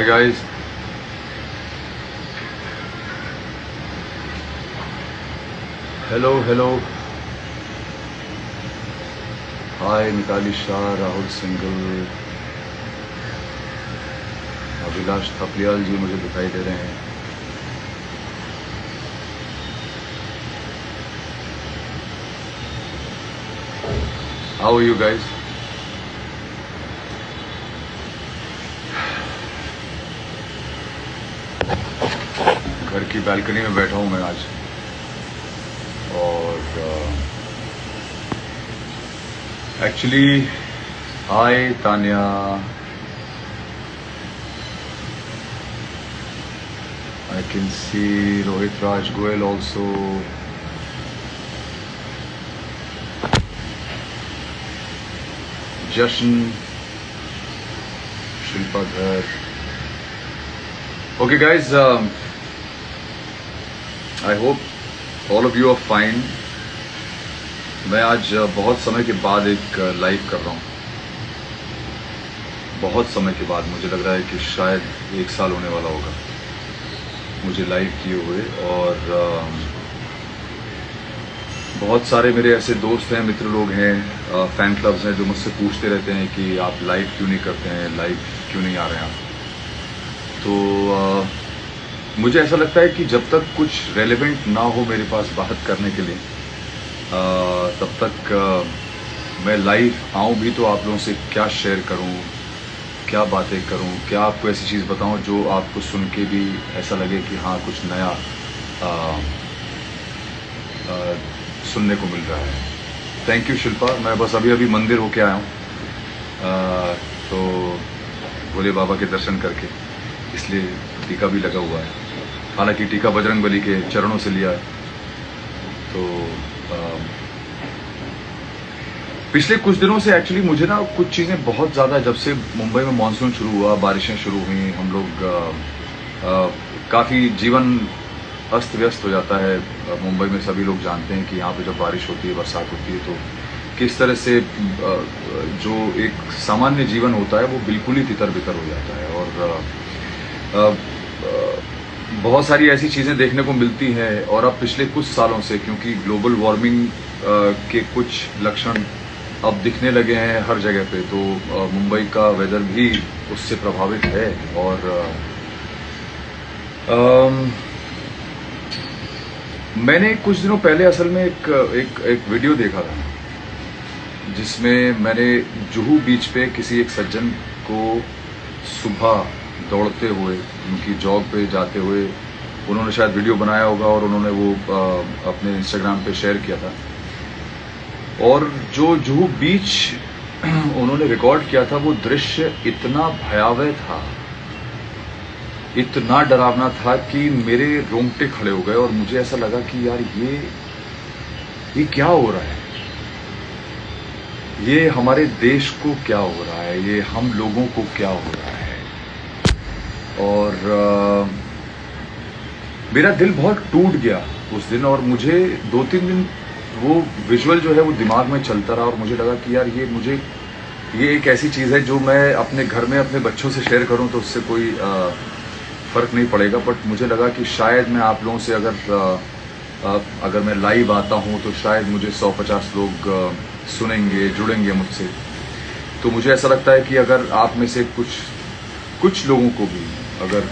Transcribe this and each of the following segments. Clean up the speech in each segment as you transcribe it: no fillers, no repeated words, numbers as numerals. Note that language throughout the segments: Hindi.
Hi guys. Hello. Hi Mitali Shah, Rahul Singhal, Abhilash Thapliyal जी मुझे दिखाई दे रहे हैं. How are you guys? घर की बालकनी में बैठा हूँ मैं आज और actually hi Tanya, I can see Rohit Raj Goel also. Jashan, Shilpa Dhar. Okay guys, I hope all of you are fine. मैं आज बहुत समय के बाद एक लाइव कर रहा हूँ. बहुत समय के बाद, मुझे लग रहा है कि शायद 1 साल होने वाला होगा मुझे लाइव किए हुए. और बहुत सारे मेरे ऐसे दोस्त हैं, मित्र लोग हैं, फैन क्लब्स हैं जो मुझसे पूछते रहते हैं कि आप लाइव क्यों नहीं करते हैं, लाइव क्यों नहीं आ रहे हैं आप. तो मुझे ऐसा लगता है कि जब तक कुछ रेलेवेंट ना हो मेरे पास बात करने के लिए, तब तक मैं लाइव आऊँ भी तो आप लोगों से क्या शेयर करूँ, क्या बातें करूँ, क्या आपको ऐसी चीज़ बताऊँ जो आपको सुन के भी ऐसा लगे कि हाँ कुछ नया सुनने को मिल रहा है. Thank you Shilpa. मैं बस अभी मंदिर होके आया हूँ, तो भोले बाबा के दर्शन करके, इसलिए टीका भी लगा हुआ है. हालांकि टीका बजरंगबली के चरणों से लिया है. तो पिछले कुछ दिनों से एक्चुअली मुझे ना कुछ चीज़ें बहुत ज़्यादा, जब से मुंबई में मानसून शुरू हुआ, बारिशें शुरू हुई, हम लोग काफ़ी जीवन अस्त व्यस्त हो जाता है. मुंबई में सभी लोग जानते हैं कि यहाँ पे जब बारिश होती है, बरसात होती है, तो किस तरह से जो एक सामान्य जीवन होता है वो बिल्कुल ही तितर बितर हो जाता है. और बहुत सारी ऐसी चीज़ें देखने को मिलती हैं. और अब पिछले कुछ सालों से, क्योंकि ग्लोबल वार्मिंग के कुछ लक्षण अब दिखने लगे हैं हर जगह पे, तो मुंबई का वेदर भी उससे प्रभावित है. और मैंने कुछ दिनों पहले असल में एक वीडियो देखा था जिसमें मैंने जुहू बीच पे किसी एक सज्जन को सुबह दौड़ते हुए, उनकी जॉग पे जाते हुए, उन्होंने शायद वीडियो बनाया होगा और उन्होंने वो अपने इंस्टाग्राम पे शेयर किया था. और जो जुहू बीच उन्होंने रिकॉर्ड किया था, वो दृश्य इतना भयावह था, इतना डरावना था कि मेरे रोंगटे खड़े हो गए. और मुझे ऐसा लगा कि यार ये क्या हो रहा है, ये हमारे देश को क्या हो रहा है, ये हम लोगों को क्या हो रहा है. और मेरा दिल बहुत टूट गया उस दिन. और मुझे 2-3 दिन वो विजुअल जो है वो दिमाग में चलता रहा. और मुझे लगा कि यार ये एक ऐसी चीज़ है जो मैं अपने घर में अपने बच्चों से शेयर करूं तो उससे कोई फ़र्क नहीं पड़ेगा. बट मुझे लगा कि शायद मैं आप लोगों से अगर मैं लाइव आता हूं तो शायद मुझे 100-50 लोग सुनेंगे, जुड़ेंगे मुझसे. तो मुझे ऐसा लगता है कि अगर आप में से कुछ लोगों को भी अगर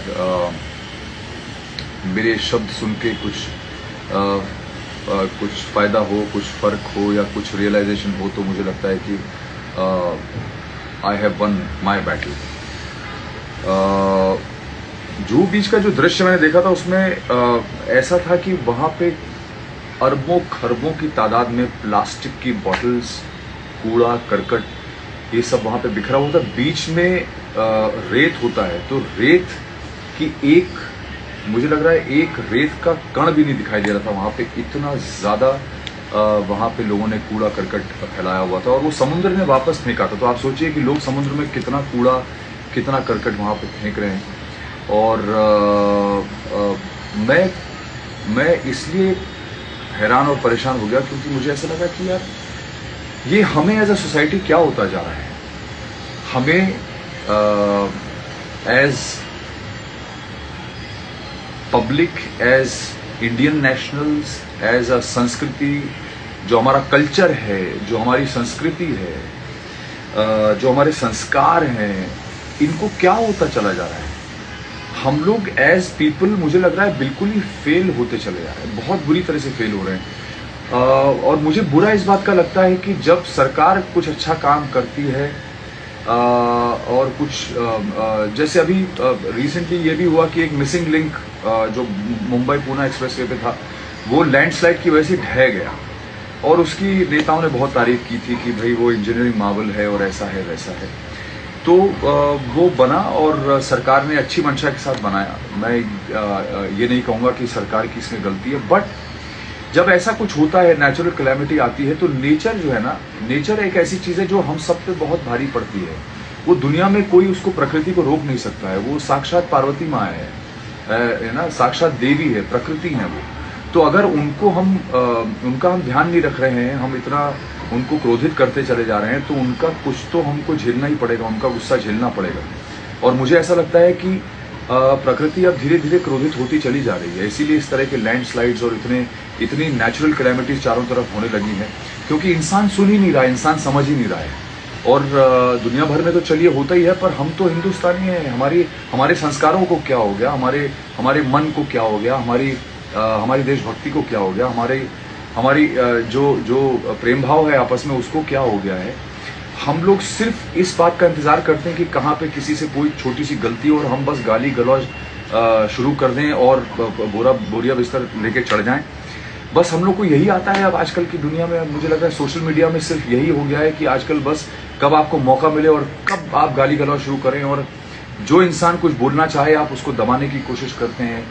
मेरे शब्द सुन के कुछ फ़ायदा हो, कुछ फ़र्क हो या कुछ रियलाइजेशन हो, तो मुझे लगता है कि I have won my battle. Juhu beach का जो दृश्य मैंने देखा था उसमें ऐसा था कि वहाँ पे अरबों खरबों की तादाद में प्लास्टिक की बॉटल्स, कूड़ा करकट, ये सब वहाँ पे बिखरा हुआ था. बीच में रेत होता है, तो रेत की मुझे लग रहा है एक रेत का कण भी नहीं दिखाई दे रहा था वहाँ पे. इतना ज़्यादा वहाँ पे लोगों ने कूड़ा करकट फैलाया हुआ था और वो समुद्र में वापस फेंका था. तो आप सोचिए कि लोग समुद्र में कितना कूड़ा, कितना करकट वहाँ पे फेंक रहे हैं. और मैं इसलिए हैरान और परेशान हो गया क्योंकि मुझे ऐसा लगा कि यार ये हमें एज अ सोसाइटी क्या होता जा रहा है. हमें as public, as Indian nationals, as a संस्कृति, जो हमारा कल्चर है, जो हमारी संस्कृति है, जो हमारे संस्कार हैं, इनको क्या होता चला जा रहा है। हम लोग एज पीपल, मुझे लग रहा है, बिल्कुल ही फेल होते चले जा रहे हैं, बहुत बुरी तरह से फेल हो रहे हैं। और मुझे बुरा इस बात का लगता है कि जब सरकार कुछ अच्छा काम करती है और कुछ जैसे अभी रिसेंटली ये भी हुआ कि एक मिसिंग लिंक जो मुंबई पुणे एक्सप्रेसवे पे था, वो लैंडस्लाइड की वजह से ढह गया और उसकी नेताओं ने बहुत तारीफ की थी कि भाई वो इंजीनियरिंग मार्वल है और ऐसा है वैसा है। तो वो बना और सरकार ने अच्छी मंशा के साथ बनाया। मैं ये नहीं कहूँगा कि सरकार की इसमें गलती है, बट जब ऐसा कुछ होता है, नेचुरल कैलेमिटी आती है, तो नेचर जो है ना, नेचर एक ऐसी चीज़ है जो हम सब पे बहुत भारी पड़ती है। वो दुनिया में कोई उसको, प्रकृति को रोक नहीं सकता है। वो साक्षात पार्वती माँ है ना, साक्षात देवी है, प्रकृति है वो। तो अगर उनको हम उनका हम ध्यान नहीं रख रहे हैं, हम इतना उनको क्रोधित करते चले जा रहे हैं, तो उनका कुछ तो हमको झेलना ही पड़ेगा, उनका गुस्सा झेलना पड़ेगा। और मुझे ऐसा लगता है कि प्रकृति अब धीरे धीरे क्रोधित होती चली जा रही है, इसीलिए इस तरह के लैंडस्लाइड्स और इतनी नेचुरल कैलेमिटीज चारों तरफ होने लगी हैं, क्योंकि इंसान सुन ही नहीं रहा है, इंसान समझ ही नहीं रहा है। और दुनिया भर में तो चलिए होता ही है, पर हम तो हिंदुस्तानी हैं, हमारे संस्कारों को क्या हो गया, हमारे मन को क्या हो गया, हमारी देशभक्ति को क्या हो गया, हमारी जो प्रेम भाव है आपस में, उसको क्या हो गया है। हम लोग सिर्फ इस बात का इंतजार करते हैं कि कहाँ पे किसी से कोई छोटी सी गलती और हम बस गाली गलौज शुरू कर दें और बोरिया बिस्तर लेके चढ़ जाएं। बस हम लोग को यही आता है अब आजकल की दुनिया में। मुझे लग रहा है सोशल मीडिया में सिर्फ यही हो गया है कि आजकल बस कब आपको मौका मिले और कब आप गाली गलौज शुरू करें, और जो इंसान कुछ बोलना चाहे आप उसको दबाने की कोशिश करते हैं।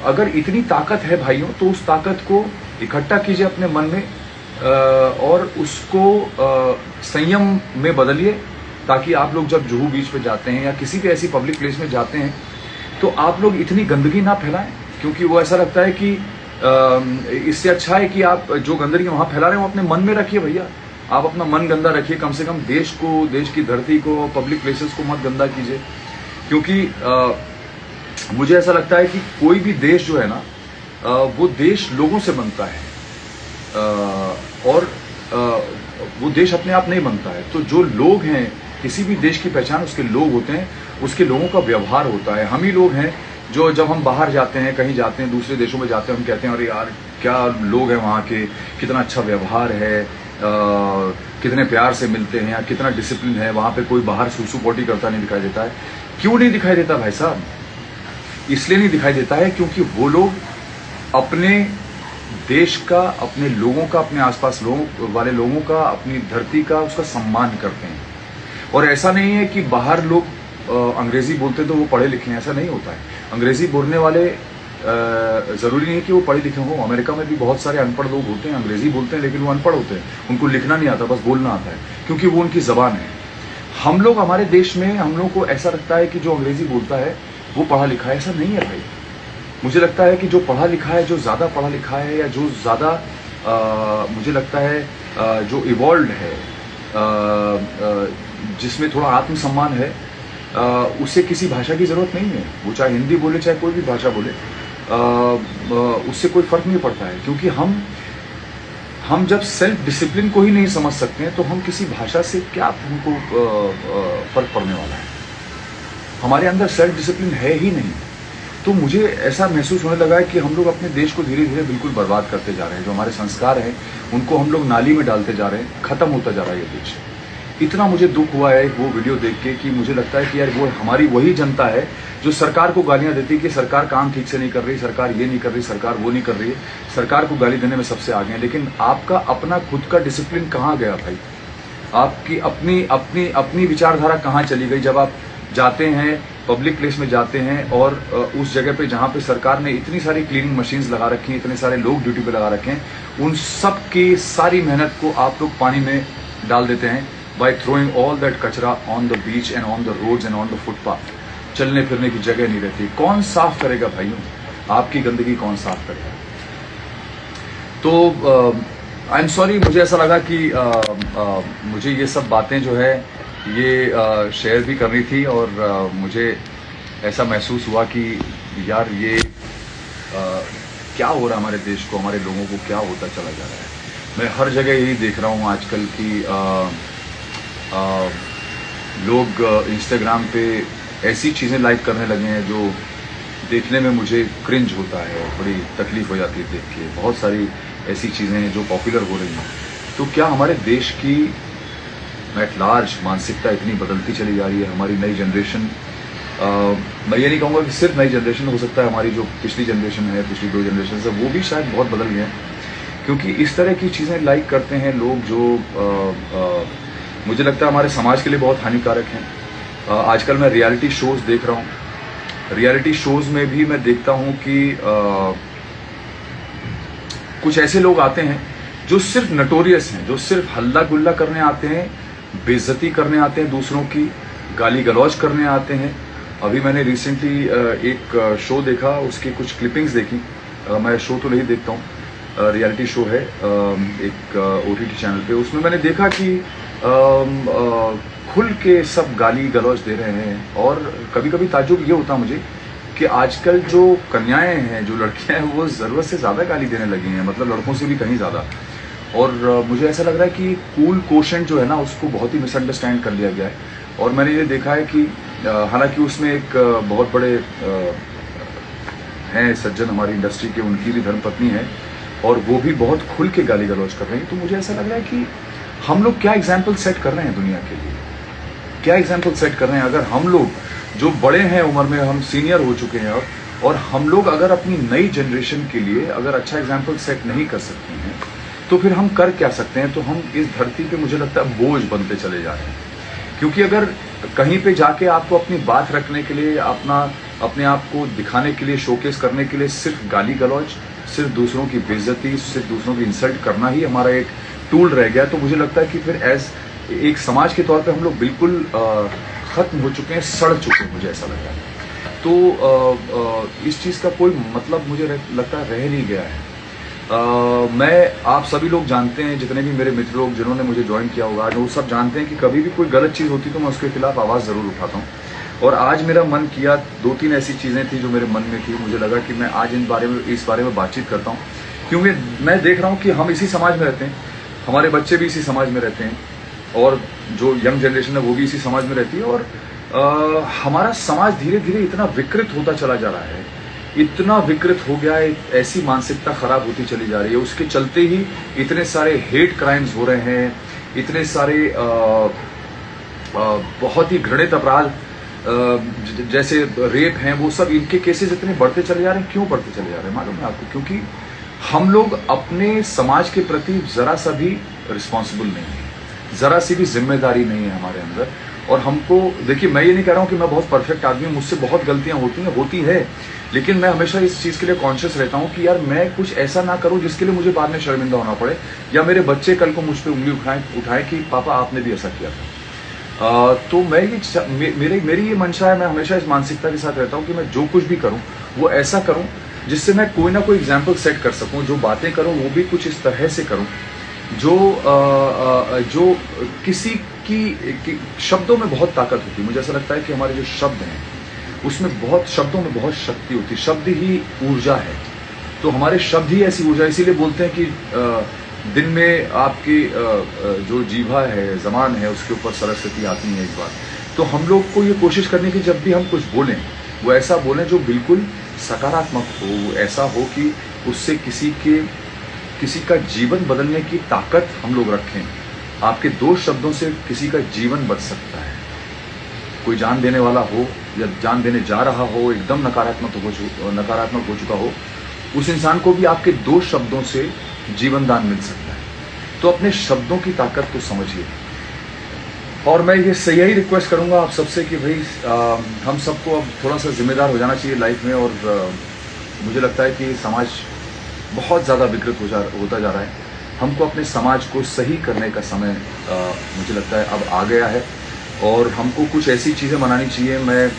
अगर इतनी ताकत है भाइयों, तो उस ताकत को इकट्ठा कीजिए अपने मन में और उसको संयम में बदलिए, ताकि आप लोग जब जुहू बीच पे जाते हैं या किसी भी ऐसी पब्लिक प्लेस में जाते हैं, तो आप लोग इतनी गंदगी ना फैलाएं, क्योंकि वो ऐसा लगता है कि इससे अच्छा है कि आप जो गंदगी वहाँ फैला रहे हो अपने मन में रखिए भैया। आप अपना मन गंदा रखिए, कम से कम देश को, देश की धरती को, पब्लिक प्लेसेस को मत गंदा कीजिए। क्योंकि मुझे ऐसा लगता है कि कोई भी देश जो है ना, वो देश लोगों से बनता है और वो देश अपने आप नहीं बनता है। तो जो लोग हैं, किसी भी देश की पहचान उसके लोग होते हैं, उसके लोगों का व्यवहार होता है। हम ही लोग हैं जो जब हम बाहर जाते हैं, कहीं जाते हैं, दूसरे देशों में जाते हैं, हम कहते हैं अरे यार क्या लोग हैं वहाँ के, कितना अच्छा व्यवहार है, कितने प्यार से मिलते हैं, या कितना डिसिप्लिन है, वहाँ पे कोई बाहर सूसू पोटी करता नहीं दिखाई देता है। क्यों नहीं दिखाई देता भाई साहब? इसलिए नहीं दिखाई देता है क्योंकि वो लोग अपने देश का, अपने लोगों का, अपने आसपास वाले लोगों का, अपनी धरती का, उसका सम्मान करते हैं। और ऐसा नहीं है कि बाहर लोग अंग्रेजी बोलते तो वो पढ़े लिखे हैं, ऐसा नहीं होता है। अंग्रेजी बोलने वाले ज़रूरी नहीं कि वो पढ़े लिखे हों। अमेरिका में भी बहुत सारे अनपढ़ लोग होते हैं, अंग्रेजी बोलते हैं लेकिन वो अनपढ़ होते हैं, उनको लिखना नहीं आता, बस बोलना आता है, क्योंकि वो उनकी ज़बान है। हम लोग, हमारे देश में हम लोग को ऐसा लगता है कि जो अंग्रेजी बोलता है वो पढ़ा लिखा है। ऐसा नहीं है भाई। मुझे लगता है कि जो पढ़ा लिखा है, जो ज़्यादा पढ़ा लिखा है, या जो ज़्यादा मुझे लगता है जो इवॉल्व है, जिसमें थोड़ा आत्मसम्मान है, उसे किसी भाषा की ज़रूरत नहीं है। वो चाहे हिंदी बोले, चाहे कोई भी भाषा बोले, उससे कोई फ़र्क नहीं पड़ता है। क्योंकि हम जब सेल्फ डिसिप्लिन को ही नहीं समझ सकते हैं, तो हम किसी भाषा से क्या हमको फ़र्क पड़ने वाला है? हमारे अंदर सेल्फ डिसिप्लिन है ही नहीं। तो मुझे ऐसा महसूस होने लगा है कि हम लोग अपने देश को धीरे धीरे बिल्कुल बर्बाद करते जा रहे हैं। जो हमारे संस्कार हैं उनको हम लोग नाली में डालते जा रहे हैं, ख़त्म होता जा रहा है ये देश। इतना मुझे दुख हुआ है वो वीडियो देख के कि मुझे लगता है कि यार वो हमारी वही जनता है जो सरकार को गालियां देती है कि सरकार काम ठीक से नहीं कर रही, सरकार ये नहीं कर रही, सरकार वो नहीं कर रही है। सरकार को गाली देने में सबसे आगे हैं, लेकिन आपका अपना खुद का डिसिप्लिन कहाँ गया भाई? आपकी अपनी विचारधारा कहाँ चली गई? जब आप जाते हैं, पब्लिक प्लेस में जाते हैं और उस जगह पे जहाँ पे सरकार ने इतनी सारी क्लीनिंग मशीन्स लगा रखी हैं, इतने सारे लोग ड्यूटी पे लगा रखे हैं, उन सब की सारी मेहनत को आप लोग पानी में डाल देते हैं by throwing all that कचरा on the beach and on the roads and on the footpath। चलने फिरने की जगह नहीं रहती। कौन साफ करेगा भाइयों? आपकी गंदगी कौन साफ करेगा? तो आई एम सॉरी, मुझे ऐसा लगा कि मुझे ये सब बातें जो है ये शेयर भी करनी थी, और मुझे ऐसा महसूस हुआ कि यार ये क्या हो रहा है हमारे देश को, हमारे लोगों को क्या होता चला जा रहा है। मैं हर जगह यही देख रहा हूँ आजकल कि लोग इंस्टाग्राम पे ऐसी चीज़ें लाइक करने लगे हैं जो देखने में मुझे क्रिंज होता है और बड़ी तकलीफ हो जाती है देख के। बहुत सारी ऐसी चीज़ें हैं जो पॉपुलर हो रही हैं। तो क्या हमारे देश की एट लार्ज मानसिकता इतनी बदलती चली जा रही है? हमारी नई जनरेशन, मैं ये नहीं कहूँगा कि सिर्फ नई जनरेशन, हो सकता है हमारी जो पिछली जनरेशन है, पिछली 2 जनरेशन है, वो भी शायद बहुत बदल गए हैं, क्योंकि इस तरह की चीज़ें लाइक करते हैं लोग जो मुझे लगता है हमारे समाज के लिए बहुत हानिकारक हैं। आजकल मैं रियलिटी शोज देख रहा हूँ। रियलिटी शोज में भी मैं देखता हूँ कि कुछ ऐसे लोग आते हैं जो सिर्फ नटोरियस हैं, जो सिर्फ हल्ला गुल्ला करने आते हैं, बेइज्जती करने आते हैं दूसरों की, गाली गलौज करने आते हैं। अभी मैंने रिसेंटली एक शो देखा, उसकी कुछ क्लिपिंग्स देखी। मैं शो तो नहीं देखता हूँ, रियलिटी शो है एक OTT चैनल पे। उसमें मैंने देखा कि खुल के सब गाली गलौज दे रहे हैं। और कभी कभी ताज्जुब ये होता मुझे कि आजकल जो कन्याएं हैं, जो लड़कियां हैं, वो ज़रूरत से ज़्यादा गाली देने लगी हैं, मतलब लड़कों से भी कहीं ज़्यादा। और मुझे ऐसा लग रहा है कि कूल कोशेंट जो है ना, उसको बहुत ही मिसअंडरस्टैंड कर लिया गया है। और मैंने ये देखा है कि हालांकि उसमें एक बहुत बड़े हैं सज्जन हमारी इंडस्ट्री के, उनकी भी धर्मपत्नी है और वो भी बहुत खुल के गाली गलौज कर रहे हैं। तो मुझे ऐसा लग रहा है कि हम लोग क्या एग्जाम्पल सेट कर रहे हैं दुनिया के लिए, क्या एग्जाम्पल सेट कर रहे हैं? अगर हम लोग जो बड़े हैं उम्र में, हम सीनियर हो चुके हैं, और हम लोग अगर अपनी नई जनरेशन के लिए अगर अच्छा एग्जाम्पल सेट नहीं कर सकते हैं, तो फिर हम कर क्या सकते हैं? तो हम इस धरती पे मुझे लगता है बोझ बनते चले जा रहे हैं। क्योंकि अगर कहीं पे जाके आपको अपनी बात रखने के लिए, अपने आप को दिखाने के लिए, शोकेस करने के लिए सिर्फ गाली गलौज, सिर्फ दूसरों की बेइज्जती, सिर्फ दूसरों की इंसल्ट करना ही हमारा एक टूल रह गया, तो मुझे लगता है कि फिर एज एक समाज के तौर पे हम लोग बिल्कुल खत्म हो चुके हैं, सड़ चुके हैं, मुझे ऐसा लगता है। तो इस चीज़ का कोई मतलब मुझे लगता है रह नहीं गया है। मैं, आप सभी लोग जानते हैं, जितने भी मेरे मित्र लोग जिन्होंने मुझे ज्वाइन किया होगा, वो सब जानते हैं कि कभी भी कोई गलत चीज़ होती तो मैं उसके खिलाफ आवाज़ ज़रूर उठाता हूँ। और आज मेरा मन किया, 2-3 ऐसी चीज़ें थी जो मेरे मन में थी, मुझे लगा कि मैं आज इस बारे में बातचीत करता हूँ। क्योंकि मैं देख रहा हूँ कि हम इसी समाज में रहते हैं, हमारे बच्चे भी इसी समाज में रहते हैं, और जो यंग जनरेशन है वो भी इसी समाज में रहती है। और हमारा समाज धीरे धीरे इतना विकृत होता चला जा रहा है, इतना विकृत हो गया है, ऐसी मानसिकता खराब होती चली जा रही है। उसके चलते ही इतने सारे हेट क्राइम्स हो रहे हैं, इतने सारे बहुत ही घृणित अपराध जैसे रेप हैं, वो सब, इनके केसेस इतने बढ़ते चले जा रहे हैं। क्यों बढ़ते चले जा रहे हैं मालूम है आपको? क्योंकि हम लोग अपने समाज के प्रति जरा सा भी रिस्पॉन्सिबल नहीं है, जरा सी भी जिम्मेदारी नहीं है हमारे अंदर। और हमको, देखिए, मैं ये नहीं कह रहा हूँ कि मैं बहुत परफेक्ट आदमी हूँ, मुझसे बहुत गलतियां होती है, लेकिन मैं हमेशा इस चीज़ के लिए कॉन्शियस रहता हूँ कि यार मैं कुछ ऐसा ना करूँ जिसके लिए मुझे बाद में शर्मिंदा होना पड़े, या मेरे बच्चे कल को मुझ पर उंगली उठाएं कि पापा आपने भी ऐसा किया था। तो मेरी ये मंशा है, मैं हमेशा इस मानसिकता के साथ रहता हूँ कि मैं जो कुछ भी करूँ वो ऐसा करूँ जिससे मैं कोई ना कोई एग्जाम्पल सेट कर सकूँ। जो बातें करूँ वो भी कुछ इस तरह से करूँ जो किसी की शब्दों में बहुत ताकत होती है। मुझे ऐसा लगता है कि हमारे जो शब्द हैं उसमें बहुत, शब्दों में बहुत शक्ति होती है। शब्द ही ऊर्जा है, तो हमारे शब्द ही ऐसी ऊर्जा। इसीलिए बोलते हैं कि दिन में आपकी जो जीभा है, जबान है, उसके ऊपर सरस्वती आती है एक बार। तो हम लोग को ये कोशिश करनी कि जब भी हम कुछ बोलें वो ऐसा बोलें जो बिल्कुल सकारात्मक हो, ऐसा हो कि उससे किसी का जीवन बदलने की ताकत हम लोग रखें। आपके 2 शब्दों से किसी का जीवन बच सकता है। कोई जान देने वाला हो या जान देने जा रहा हो, एकदम नकारात्मक हो चुका हो, उस इंसान को भी आपके 2 शब्दों से जीवन दान मिल सकता है। तो अपने शब्दों की ताकत को समझिए। और मैं यही रिक्वेस्ट करूंगा आप सबसे कि भाई हम सबको अब थोड़ा सा जिम्मेदार हो जाना चाहिए लाइफ में। और मुझे लगता है कि समाज बहुत ज़्यादा विकृत होता जा रहा है। हमको अपने समाज को सही करने का समय मुझे लगता है अब आ गया है, और हमको कुछ ऐसी चीज़ें बनानी चाहिए। मैं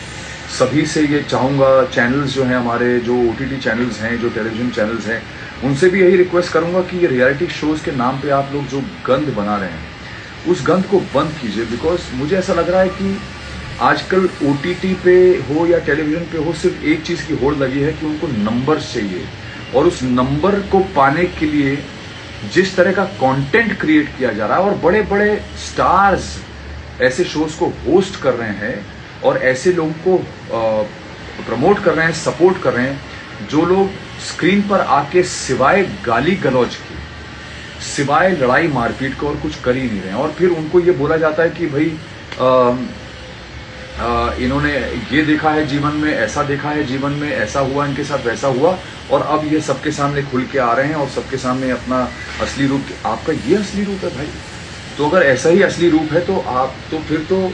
सभी से ये चाहूँगा, चैनल्स जो हैं हमारे, जो OTT चैनल्स हैं, जो टेलीविज़न चैनल्स हैं, उनसे भी यही रिक्वेस्ट करूँगा कि ये रियलिटी शोज़ के नाम पे आप लोग जो गंद बना रहे हैं, उस गंद को बंद कीजिए। बिकॉज मुझे ऐसा लग रहा है कि आजकल ओटीटी पे हो या टेलीविजन पे हो, सिर्फ एक चीज की होड़ लगी है कि उनको नंबर्स चाहिए, और उस नंबर को पाने के लिए जिस तरह का कंटेंट क्रिएट किया जा रहा है, और बड़े बड़े स्टार्स ऐसे शोज को होस्ट कर रहे हैं और ऐसे लोगों को प्रमोट कर रहे हैं, सपोर्ट कर रहे हैं, जो लोग स्क्रीन पर आके सिवाय गाली गलौज की, सिवाय लड़ाई मारपीट को और कुछ कर ही नहीं रहे हैं। और फिर उनको ये बोला जाता है कि भाई इन्होंने ये देखा है जीवन में, ऐसा देखा है जीवन में, ऐसा हुआ इनके साथ, वैसा हुआ, और अब ये सबके सामने खुल के आ रहे हैं और सबके सामने अपना असली रूप, आपका ये असली रूप है भाई। तो अगर ऐसा ही असली रूप है तो आप तो फिर तो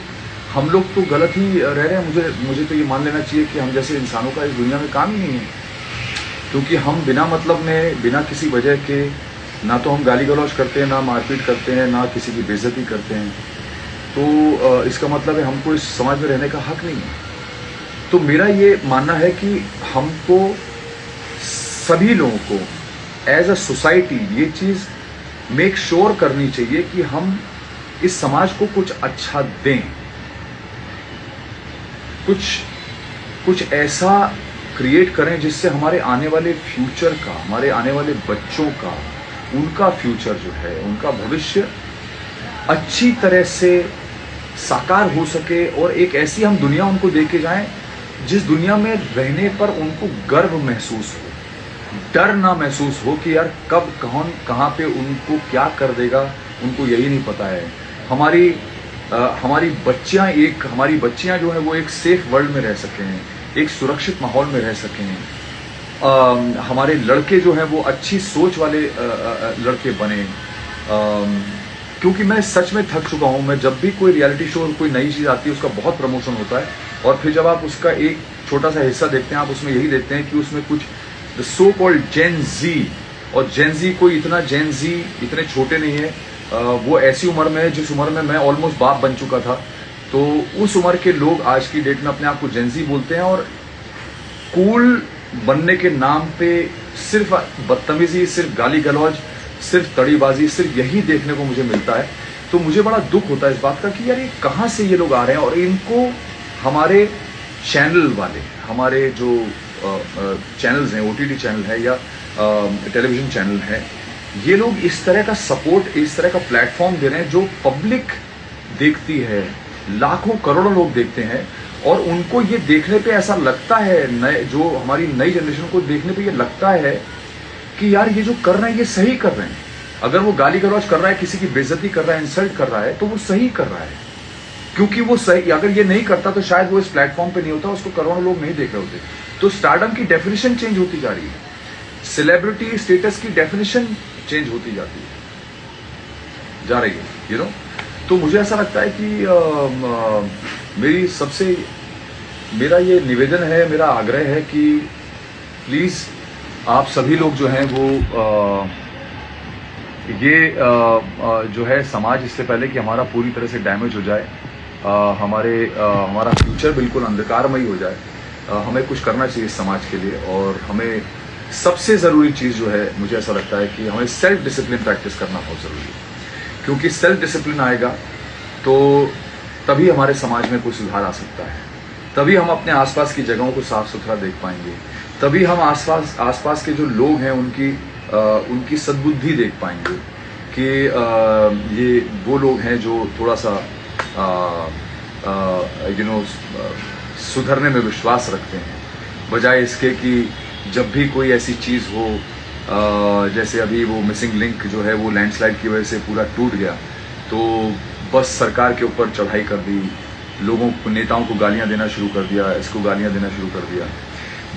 हम लोग तो गलत ही रह रहे हैं। मुझे तो ये मान लेना चाहिए कि हम जैसे इंसानों का इस दुनिया में काम ही नहीं है, क्योंकि हम बिना मतलब में, बिना किसी वजह के, ना तो हम गाली गलौज करते हैं, ना मारपीट करते हैं, ना किसी की बेइज्जती करते हैं। तो इसका मतलब है हमको इस समाज में रहने का हक नहीं है। तो मेरा ये मानना है कि हमको, सभी लोगों को एज अ सोसाइटी ये चीज मेक श्योर करनी चाहिए कि हम इस समाज को कुछ अच्छा दें, कुछ ऐसा क्रिएट करें जिससे हमारे आने वाले फ्यूचर का, हमारे आने वाले बच्चों का, उनका फ्यूचर जो है, उनका भविष्य अच्छी तरह से साकार हो सके, और एक ऐसी हम दुनिया उनको दे के जाएं जिस दुनिया में रहने पर उनको गर्व महसूस हो, डर ना महसूस हो कि यार कब कौन कहाँ पे उनको क्या कर देगा, उनको यही नहीं पता है। हमारी बच्चियां जो है वो एक सेफ वर्ल्ड में रह सकें, एक सुरक्षित माहौल में रह सकें। हमारे लड़के जो हैं वो अच्छी सोच वाले लड़के बने, क्योंकि मैं सच में थक चुका हूं। मैं जब भी कोई रियलिटी शो, कोई नई चीज आती है, उसका बहुत प्रमोशन होता है, और फिर जब आप उसका एक छोटा सा हिस्सा देखते हैं, आप उसमें यही देखते हैं कि उसमें कुछ द सो कॉल्ड जेन जी, और जेन जी कोई इतना जेन जी इतने छोटे नहीं है, वो ऐसी उम्र में है जिस उम्र में मैं ऑलमोस्ट बाप बन चुका था। तो उस उम्र के लोग आज की डेट में अपने आप को जेन जी बोलते हैं, और कूल बनने के नाम पे सिर्फ बदतमीजी, सिर्फ गाली गलौज, सिर्फ तड़ीबाजी, सिर्फ यही देखने को मुझे मिलता है। तो मुझे बड़ा दुख होता है इस बात का कि यार ये कहाँ से ये लोग आ रहे हैं, और इनको हमारे चैनल वाले, हमारे जो चैनल्स हैं, ओटीटी चैनल है या टेलीविजन चैनल है, ये लोग इस तरह का सपोर्ट, इस तरह का प्लेटफॉर्म दे रहे हैं जो पब्लिक देखती है, लाखों करोड़ों लोग देखते हैं, और उनको ये देखने पे ऐसा लगता है, जो हमारी नई जनरेशन को देखने पे ये लगता है कि यार ये जो कर रहे हैं ये सही कर रहे हैं। अगर वो गाली गलौज कर रहा है, किसी की बेइज्जती कर रहा है, इंसल्ट कर रहा है, तो वो सही कर रहा है, क्योंकि वो सही, अगर ये नहीं करता तो शायद वो इस प्लेटफॉर्म पे नहीं होता, उसको करोड़ों लोग नहीं देख रहे होते। तो स्टारडम की डेफिनेशन चेंज होती जा रही है, सेलिब्रिटी स्टेटस की डेफिनेशन चेंज होती जा रही है, यू नो। तो मुझे ऐसा लगता है कि मेरा ये निवेदन है, मेरा आग्रह है कि प्लीज आप सभी लोग जो हैं वो जो है समाज, इससे पहले कि हमारा पूरी तरह से डैमेज हो जाए, हमारा फ्यूचर बिल्कुल अंधकारमय हो जाए, हमें कुछ करना चाहिए इस समाज के लिए। और हमें सबसे ज़रूरी चीज़ जो है, मुझे ऐसा लगता है कि हमें सेल्फ डिसिप्लिन प्रैक्टिस करना बहुत ज़रूरी है, क्योंकि सेल्फ डिसिप्लिन आएगा तो तभी हमारे समाज में कोई सुधार आ सकता है, तभी हम अपने आसपास की जगहों को साफ सुथरा देख पाएंगे, तभी हम आसपास के जो लोग हैं उनकी सद्बुद्धि देख पाएंगे कि ये वो लोग हैं जो थोड़ा सा सुधरने में विश्वास रखते हैं, बजाय इसके कि जब भी कोई ऐसी चीज़ हो, जैसे अभी वो मिसिंग लिंक जो है वो लैंडस्लाइड की वजह से पूरा टूट गया, तो बस सरकार के ऊपर चढ़ाई कर दी, लोगों को, नेताओं को गालियां देना शुरू कर दिया, इसको गालियां देना शुरू कर दिया।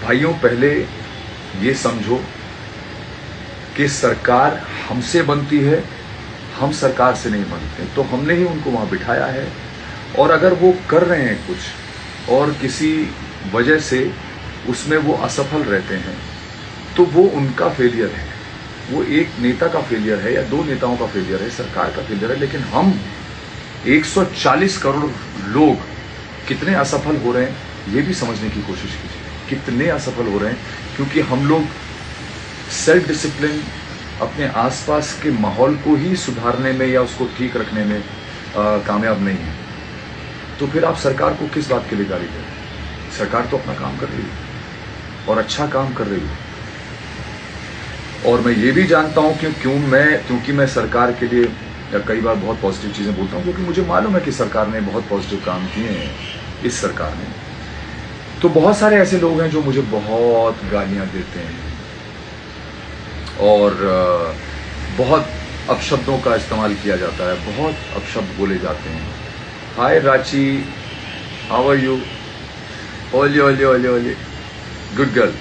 भाइयों, पहले ये समझो कि सरकार हमसे बनती है, हम सरकार से नहीं बनते। तो हमने ही उनको वहाँ बिठाया है, और अगर वो कर रहे हैं कुछ और किसी वजह से उसमें वो असफल रहते हैं, तो वो उनका फेलियर है, वो एक नेता का फेलियर है या दो नेताओं का फेलियर है, सरकार का फेलियर है। लेकिन हम 140 करोड़ लोग कितने असफल हो रहे हैं ये भी समझने की कोशिश कीजिए, कितने असफल हो रहे हैं, क्योंकि हम लोग सेल्फ डिसिप्लिन, अपने आसपास के माहौल को ही सुधारने में या उसको ठीक रखने में कामयाब नहीं है। तो फिर आप सरकार को किस बात के लिए गाली दें? सरकार तो अपना काम कर रही है और अच्छा काम कर रही है। और मैं ये भी जानता हूं कि क्योंकि मैं सरकार के लिए कई बार बहुत पॉजिटिव चीजें बोलता हूं, क्योंकि मुझे मालूम है कि सरकार ने बहुत पॉजिटिव काम किए हैं इस सरकार ने। तो बहुत सारे ऐसे लोग हैं जो मुझे बहुत गालियां देते हैं और बहुत अपशब्दों का इस्तेमाल किया जाता है, बहुत अपशब्द बोले जाते हैं। हाय रांची, हाउ आर यू, ओले ओले ओले ओले, गुड गर्ल।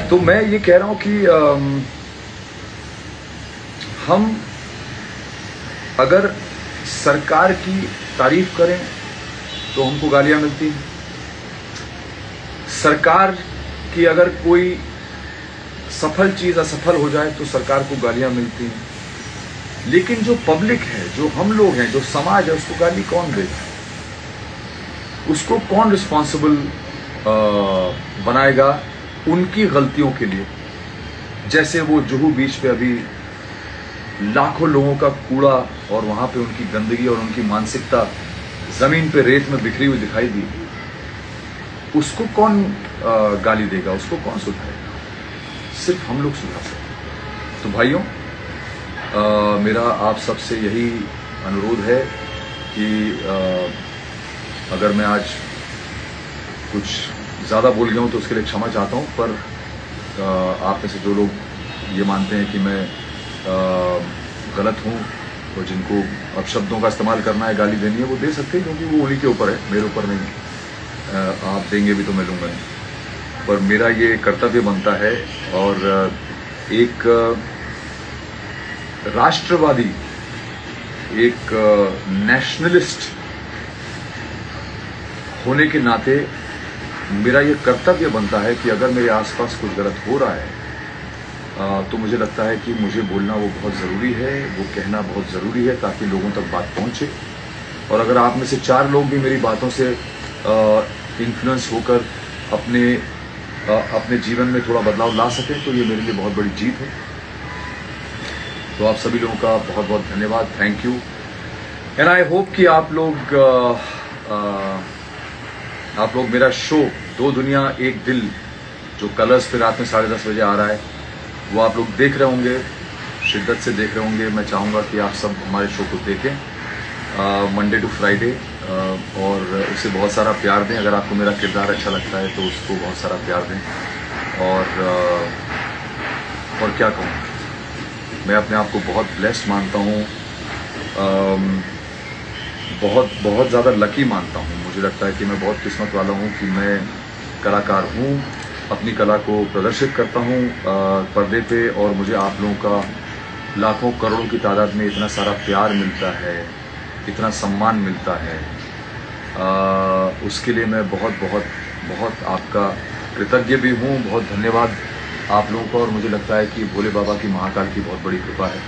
तो मैं ये कह रहा हूं कि हम अगर सरकार की तारीफ करें तो हमको गालियां मिलती हैं, सरकार की अगर कोई सफल चीज असफल हो जाए तो सरकार को गालियां मिलती हैं। लेकिन जो पब्लिक है, जो हम लोग हैं, जो समाज है, उसको गाली कौन देगा? उसको कौन रिस्पॉन्सिबल बनाएगा उनकी गलतियों के लिए? जैसे वो जुहू बीच पे अभी लाखों लोगों का कूड़ा और वहां पे उनकी गंदगी और उनकी मानसिकता जमीन पे रेत में बिखरी हुई दिखाई दी, उसको कौन गाली देगा? उसको कौन सुधारेगा? सिर्फ हम लोग सुधार सकते। तो भाइयों, मेरा आप सबसे यही अनुरोध है कि अगर मैं आज कुछ ज़्यादा बोल गया हूँ तो उसके लिए क्षमा चाहता हूँ, पर आप में से जो लोग ये मानते हैं कि मैं गलत हूँ और जिनको अपशब्दों का इस्तेमाल करना है, गाली देनी है, वो दे सकते हैं, क्योंकि वो उन्हीं के ऊपर है, मेरे ऊपर नहीं। आप देंगे भी तो मैं लूँगा नहीं, पर मेरा ये कर्तव्य बनता है। और एक राष्ट्रवादी, एक नेशनलिस्ट होने के नाते मेरा ये कर्तव्य बनता है कि अगर मेरे आसपास कुछ गलत हो रहा है तो मुझे लगता है कि मुझे बोलना वो बहुत ज़रूरी है, वो कहना बहुत ज़रूरी है, ताकि लोगों तक बात पहुंचे। और अगर आप में से 4 लोग भी मेरी बातों से इन्फ्लुएंस होकर अपने जीवन में थोड़ा बदलाव ला सकें तो ये मेरे लिए बहुत बड़ी जीत है। तो आप सभी लोगों का बहुत बहुत धन्यवाद, thank you. And I hope कि आप लोग मेरा शो 2 दुनिया एक दिल, जो कलर्स पे रात में 10:30 बजे आ रहा है, वो आप लोग देख रहे होंगे, शिद्दत से देख रहे होंगे। मैं चाहूँगा कि आप सब हमारे शो को देखें मंडे टू फ्राइडे, और उसे बहुत सारा प्यार दें। अगर आपको मेरा किरदार अच्छा लगता है तो उसको बहुत सारा प्यार दें। और क्या कहूँ, मैं अपने आप को बहुत ब्लेस्ड मानता हूँ, बहुत बहुत ज़्यादा लकी मानता हूँ। मुझे लगता है कि मैं बहुत किस्मत वाला हूँ कि मैं कलाकार हूँ, अपनी कला को प्रदर्शित करता हूँ पर्दे पे, और मुझे आप लोगों का लाखों करोड़ों की तादाद में इतना सारा प्यार मिलता है, इतना सम्मान मिलता है। उसके लिए मैं बहुत बहुत बहुत आपका कृतज्ञ भी हूँ। बहुत धन्यवाद आप लोगों का। और मुझे लगता है कि भोले बाबा की, महाकाल की बहुत बड़ी कृपा है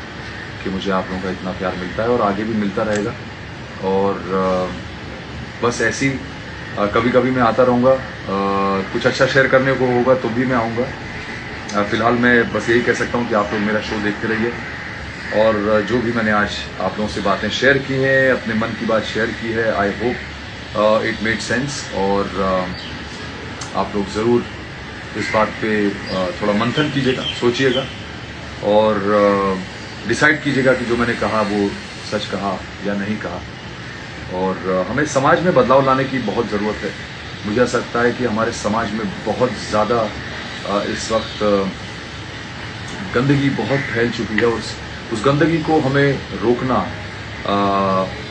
कि मुझे आप लोगों का इतना प्यार मिलता है और आगे भी मिलता रहेगा। और बस ऐसी कभी कभी मैं आता रहूँगा, कुछ अच्छा शेयर करने को होगा तो भी मैं आऊँगा। फ़िलहाल मैं बस यही कह सकता हूँ कि आप लोग मेरा शो देखते रहिए, और जो भी मैंने आज आप लोगों से बातें शेयर की हैं, अपने मन की बात शेयर की है, I hope it made sense. और आप लोग ज़रूर इस बात पे थोड़ा मंथन कीजिएगा, सोचिएगा और डिसाइड कीजिएगा कि जो मैंने कहा वो सच कहा या नहीं कहा। और हमें समाज में बदलाव लाने की बहुत ज़रूरत है। मुझे ऐसा लगता है कि हमारे समाज में बहुत ज़्यादा इस वक्त गंदगी बहुत फैल चुकी है। उस गंदगी को हमें रोकना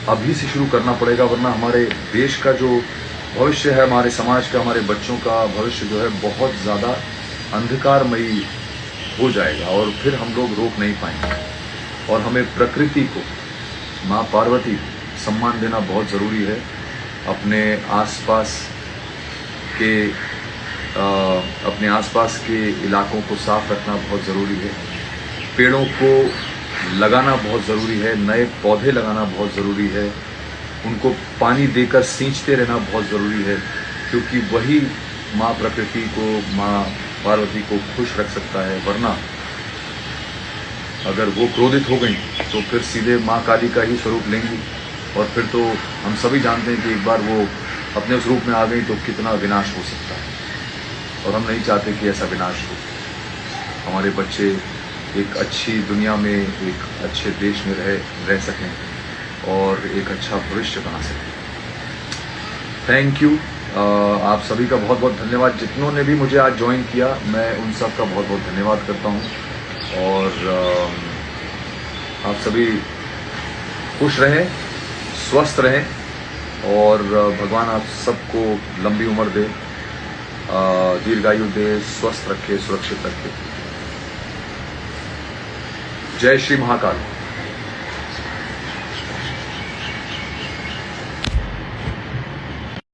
अभी से शुरू करना पड़ेगा, वरना हमारे देश का जो भविष्य है, हमारे समाज का, हमारे बच्चों का भविष्य जो है बहुत ज़्यादा अंधकारमयी हो जाएगा और फिर हम लोग रोक नहीं पाएंगे। और हमें प्रकृति को, माँ पार्वती, सम्मान देना बहुत ज़रूरी है। अपने आसपास के इलाकों को साफ रखना बहुत ज़रूरी है। पेड़ों को लगाना बहुत ज़रूरी है, नए पौधे लगाना बहुत ज़रूरी है, उनको पानी देकर सींचते रहना बहुत ज़रूरी है, क्योंकि वही माँ प्रकृति को, माँ पार्वती को खुश रख सकता है। वरना अगर वो क्रोधित हो गई तो फिर सीधे माँ काली का ही स्वरूप लेंगी और फिर तो हम सभी जानते हैं कि एक बार वो अपने उस रूप में आ गई तो कितना विनाश हो सकता है, और हम नहीं चाहते कि ऐसा विनाश हो। हमारे बच्चे एक अच्छी दुनिया में, एक अच्छे देश में रह सकें और एक अच्छा भविष्य बना सकें। Thank you. आप सभी का बहुत बहुत धन्यवाद। जितनों ने भी मुझे आज ज्वाइन किया, मैं उन सब का बहुत बहुत धन्यवाद करता हूँ। और आप सभी खुश रहें, स्वस्थ रहें, और भगवान आप सबको लंबी उम्र दे, दीर्घायु दे, स्वस्थ रखे, सुरक्षित रखे। जय श्री महाकाल।